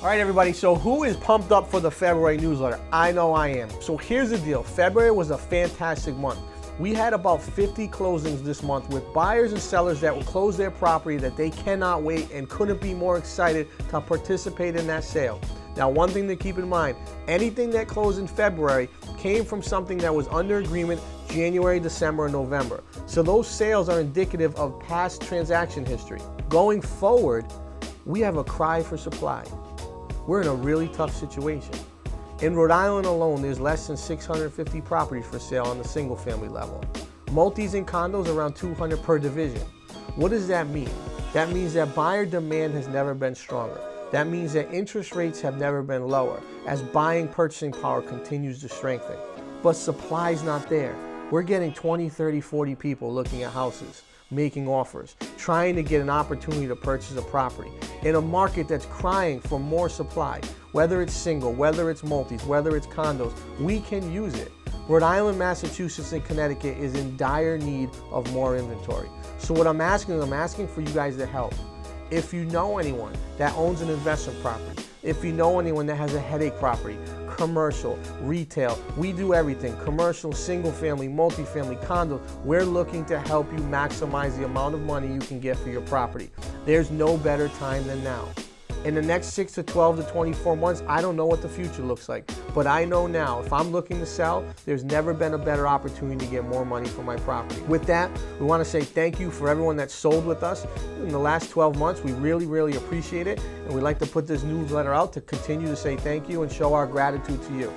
All right, everybody, so who is pumped up for the February newsletter? I know I am. So here's the deal. February was a fantastic month. We had about 50 closings this month with buyers and sellers that will close their property that they cannot wait and couldn't be more excited to participate in that sale. Now, one thing to keep in mind, anything that closed in February came from something that was under agreement January, December, and November. So those sales are indicative of past transaction history. Going forward, we have a cry for supply. We're in a really tough situation. In Rhode Island alone, there's less than 650 properties for sale on the single family level. Multis and condos around 200 per division. What does that mean? That means that buyer demand has never been stronger. That means that interest rates have never been lower as buying purchasing power continues to strengthen. But supply's not there. We're getting 20, 30, 40 people looking at houses, making offers, trying to get an opportunity to purchase a property in a market that's crying for more supply. Whether it's single, whether it's multis, whether it's condos, we can use it. Rhode Island, Massachusetts, and Connecticut is in dire need of more inventory. So what I'm asking for you guys to help. If you know anyone that owns an investment property, if you know anyone that has a headache property, commercial, retail, we do everything. Commercial, single family, multifamily, condos. We're looking to help you maximize the amount of money you can get for your property. There's no better time than now. In the next 6 to 12 to 24 months, I don't know what the future looks like, but I know now if I'm looking to sell, there's never been a better opportunity to get more money for my property. With that, we want to say thank you for everyone that sold with us in the last 12 months. We really, really appreciate it, and we'd like to put this newsletter out to continue to say thank you and show our gratitude to you.